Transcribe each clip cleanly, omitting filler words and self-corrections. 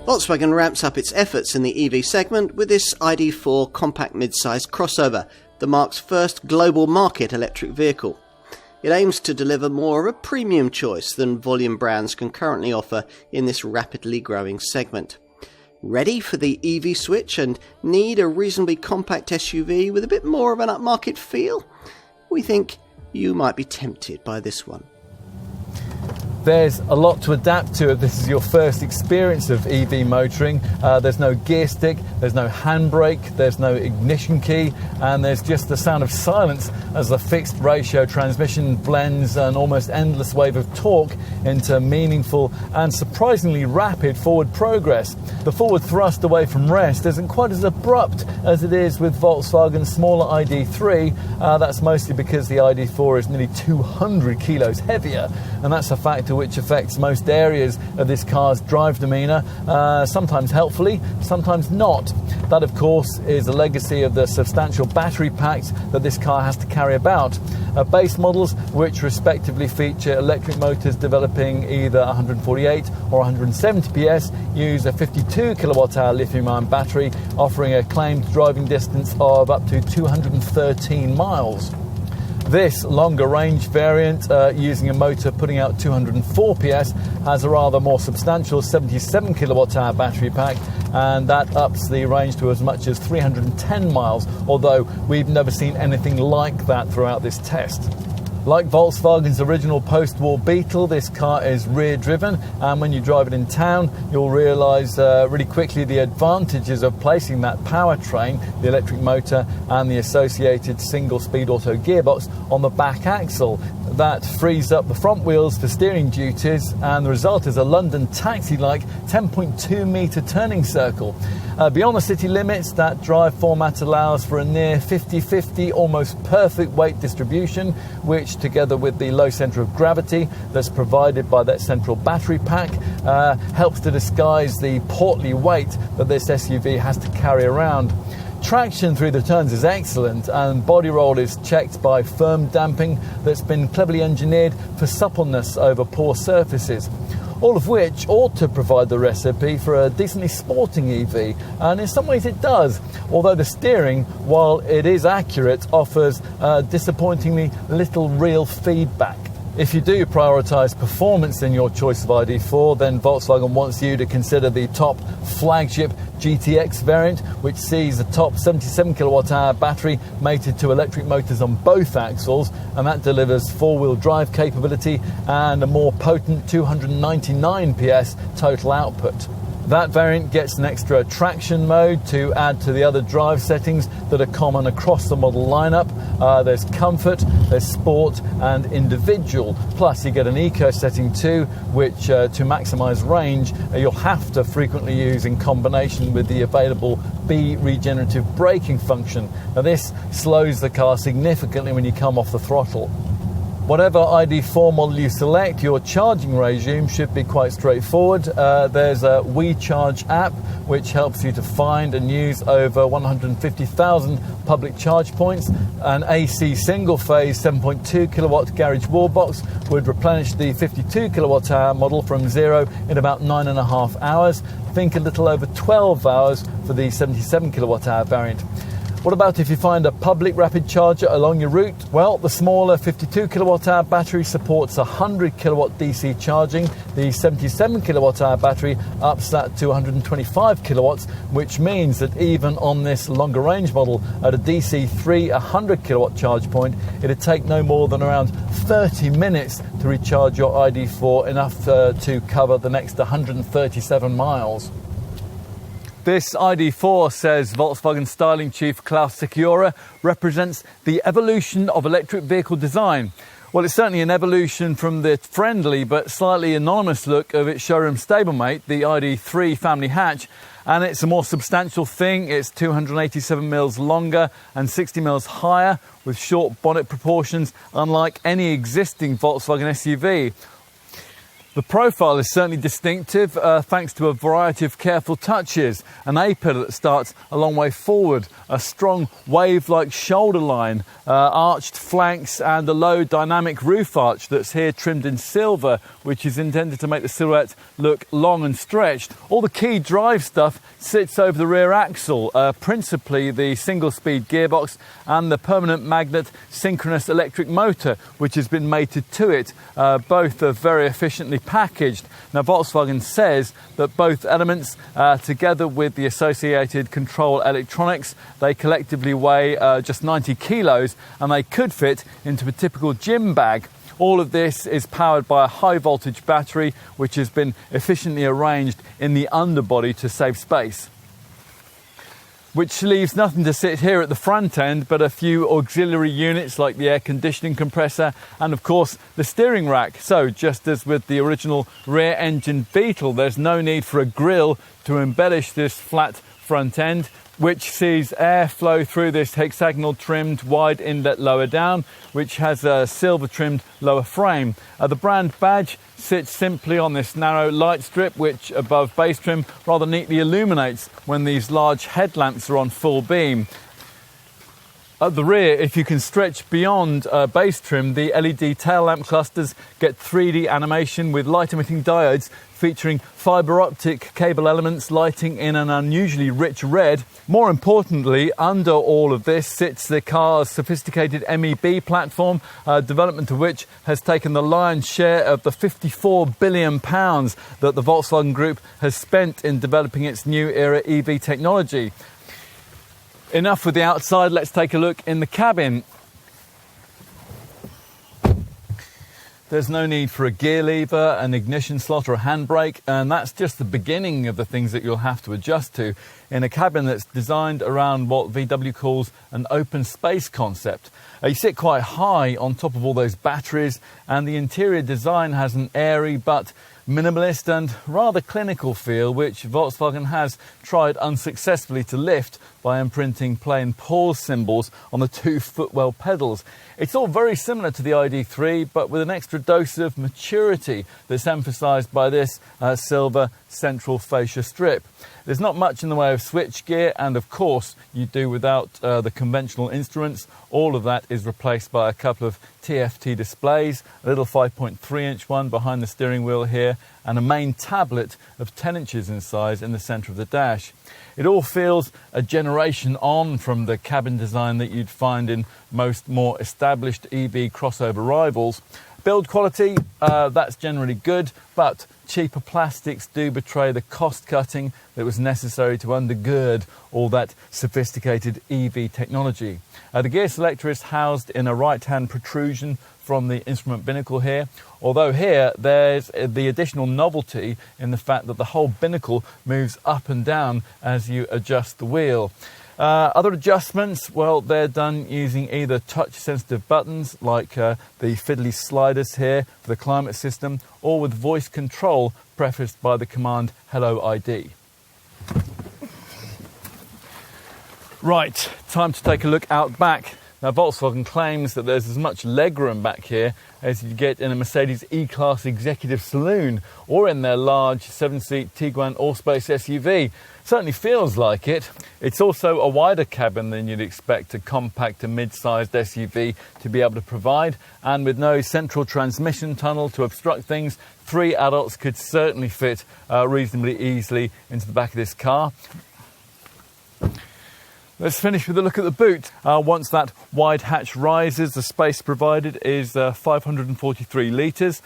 Volkswagen ramps up its efforts in the EV segment with this ID.4 compact mid-size crossover, the marque's first global market electric vehicle. It aims to deliver more of a premium choice than volume brands can currently offer in this rapidly growing segment. Ready for the EV switch and need a reasonably compact SUV with a bit more of an upmarket feel? We think you might be tempted by this one. There's a lot to adapt to if this is your first experience of EV motoring. There's no gear stick, there's no handbrake, there's no ignition key, and there's just the sound of silence as the fixed ratio transmission blends an almost endless wave of torque into meaningful and surprisingly rapid forward progress. The forward thrust away from rest isn't quite as abrupt as it is with Volkswagen's smaller ID.3. That's mostly because the ID.4 is nearly 200 kilos heavier, and that's a factor which affects most areas of this car's drive demeanour, sometimes helpfully, sometimes not. That, of course, is a legacy of the substantial battery packs that this car has to carry about. Base models, which respectively feature electric motors developing either 148 or 170 PS, use a 52 kilowatt-hour lithium-ion battery, offering a claimed driving distance of up to 213 miles. This longer range variant, using a motor putting out 204 PS, has a rather more substantial 77 kilowatt-hour battery pack, and that ups the range to as much as 310 miles, although we've never seen anything like that throughout this test. Like Volkswagen's original post-war Beetle, this car is rear-driven, and when you drive it in town, you'll realise really quickly the advantages of placing that powertrain, the electric motor, and the associated single-speed auto gearbox on the back axle. That frees up the front wheels for steering duties, and the result is a London taxi-like 10.2 metre turning circle. Beyond the city limits, that drive format allows for a near 50-50, almost perfect weight distribution, which, together with the low centre of gravity that's provided by that central battery pack, helps to disguise the portly weight that this SUV has to carry around. Traction through the turns is excellent, and body roll is checked by firm damping that's been cleverly engineered for suppleness over poor surfaces. All of which ought to provide the recipe for a decently sporting EV, and in some ways it does, although the steering, while it is accurate, offers disappointingly little real feedback. If you do prioritise performance in your choice of ID.4, then Volkswagen wants you to consider the top flagship GTX variant, which sees a top 77 kilowatt-hour battery mated to electric motors on both axles, and that delivers four-wheel drive capability and a more potent 299 PS total output. That variant gets an extra traction mode to add to the other drive settings that are common across the model lineup. There's comfort, there's sport and individual. Plus you get an eco setting too, which to maximise range you'll have to frequently use in combination with the available B regenerative braking function. Now this slows the car significantly when you come off the throttle. Whatever ID.4 model you select, your charging regime should be quite straightforward. There's a WeCharge app, which helps you to find and use over 150,000 public charge points. An AC single-phase 7.2 kilowatt garage wall box would replenish the 52 kilowatt-hour model from zero in about 9.5 hours. Think a little over 12 hours for the 77 kilowatt-hour variant. What about if you find a public rapid charger along your route? Well, the smaller 52 kilowatt-hour battery supports 100 kilowatt DC charging. The 77 kilowatt-hour battery ups that to 125 kilowatts, which means that even on this longer range model at a DC3 100 kilowatt charge point, it'd take no more than around 30 minutes to recharge your ID.4, enough to cover the next 137 miles. This ID.4, says Volkswagen styling chief Klaus Secura, represents the evolution of electric vehicle design. Well, it's certainly an evolution from the friendly but slightly anonymous look of its showroom stablemate, the ID.3 family hatch, and it's a more substantial thing. It's 287 mils longer and 60 mils higher, with short bonnet proportions, unlike any existing Volkswagen SUV. The profile is certainly distinctive thanks to a variety of careful touches. An A-pillar that starts a long way forward, a strong wave-like shoulder line, arched flanks and a low dynamic roof arch that's here trimmed in silver, which is intended to make the silhouette look long and stretched. All the key drive stuff sits over the rear axle, principally the single-speed gearbox and the permanent magnet synchronous electric motor, which has been mated to it. Both are very efficiently packaged. Now, Volkswagen says that both elements, together with the associated control electronics, they collectively weigh just 90 kilos and they could fit into a typical gym bag. All of this is powered by a high voltage battery which has been efficiently arranged in the underbody to save space. Which leaves nothing to sit here at the front end but a few auxiliary units like the air conditioning compressor and of course the steering rack. So just as with the original rear engine Beetle, there's no need for a grille to embellish this flat front end, which sees air flow through this hexagonal trimmed wide inlet lower down, which has a silver trimmed lower frame. The brand badge sits simply on this narrow light strip, which above base trim rather neatly illuminates when these large headlamps are on full beam. At the rear, if you can stretch beyond base trim, the LED tail lamp clusters get 3D animation with light emitting diodes featuring fibre optic cable elements lighting in an unusually rich red. More importantly, under all of this sits the car's sophisticated MEB platform, development of which has taken the lion's share of the £54 billion that the Volkswagen Group has spent in developing its new era EV technology. Enough with the outside, let's take a look in the cabin. There's no need for a gear lever, an ignition slot or a handbrake, and that's just the beginning of the things that you'll have to adjust to in a cabin that's designed around what VW calls an open space concept. You sit quite high on top of all those batteries, and the interior design has an airy but minimalist and rather clinical feel, which Volkswagen has tried unsuccessfully to lift by imprinting plain pause symbols on the two footwell pedals. It's all very similar to the ID.4, but with an extra dose of maturity that's emphasised by this silver central fascia strip. There's not much in the way of switchgear, and of course you do without the conventional instruments. All of that is replaced by a couple of TFT displays, a little 5.3-inch one behind the steering wheel here, and a main tablet of 10 inches in size in the centre of the dash. It all feels a generation on from the cabin design that you'd find in most more established EV crossover rivals. Build quality, that's generally good, but cheaper plastics do betray the cost cutting that was necessary to undergird all that sophisticated EV technology. The gear selector is housed in a right-hand protrusion from the instrument binnacle here, although here there's the additional novelty in the fact that the whole binnacle moves up and down as you adjust the wheel. Other adjustments, well, they're done using either touch-sensitive buttons like the fiddly sliders here for the climate system, or with voice control prefaced by the command Hello ID. Right, time to take a look out back. Now, Volkswagen claims that there's as much legroom back here as you get in a Mercedes E-Class executive saloon or in their large 7-seat Tiguan all-space SUV. Certainly feels like it. It's also a wider cabin than you'd expect a compact to mid-sized SUV to be able to provide, and with no central transmission tunnel to obstruct things, 3 adults could certainly fit reasonably easily into the back of this car. Let's finish with a look at the boot. Once that wide hatch rises, the space provided is 543 litres.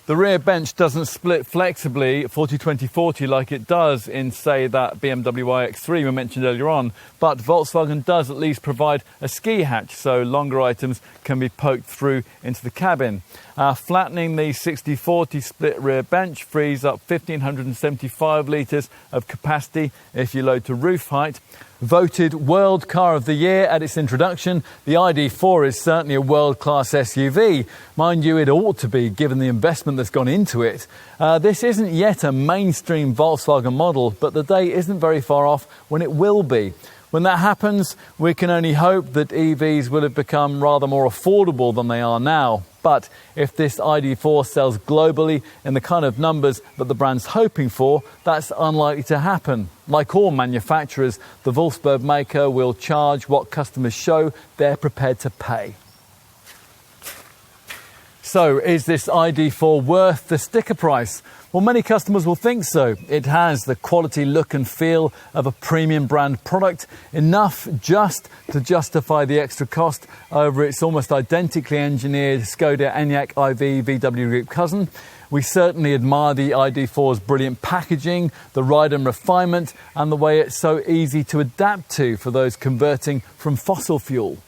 The rear bench doesn't split flexibly 40-20-40 like it does in, say, that BMW iX3 we mentioned earlier on, but Volkswagen does at least provide a ski hatch so longer items can be poked through into the cabin. Flattening the 60-40 split rear bench frees up 1,575 litres of capacity if you load to roof height. Voted World Car of the Year at its introduction, the ID.4 is certainly a world-class SUV. Mind you, it ought to be, given the investment that's gone into it. This isn't yet a mainstream Volkswagen model, but the day isn't very far off when it will be. When that happens, we can only hope that EVs will have become rather more affordable than they are now. But if this ID.4 sells globally in the kind of numbers that the brand's hoping for, that's unlikely to happen. Like all manufacturers, the Volkswagen maker will charge what customers show they're prepared to pay. So, is this ID.4 worth the sticker price? Well, many customers will think so. It has the quality, look and feel of a premium brand product, enough just to justify the extra cost over its almost identically engineered Skoda Enyaq iV VW Group cousin. We certainly admire the ID.4's brilliant packaging, the ride and refinement, and the way it's so easy to adapt to for those converting from fossil fuel.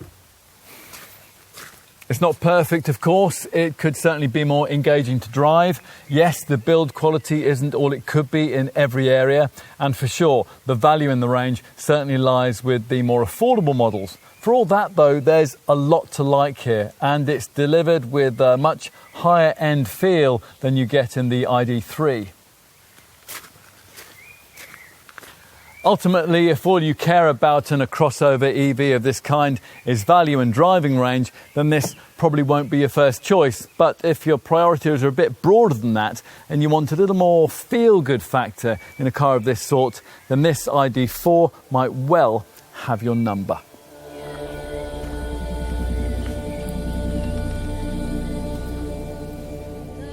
It's not perfect, of course. It could certainly be more engaging to drive. Yes, the build quality isn't all it could be in every area. And for sure, the value in the range certainly lies with the more affordable models. For all that, though, there's a lot to like here. And it's delivered with a much higher end feel than you get in the ID.3. Ultimately, if all you care about in a crossover EV of this kind is value and driving range, then this probably won't be your first choice. But if your priorities are a bit broader than that and you want a little more feel-good factor in a car of this sort, then this ID.4 might well have your number.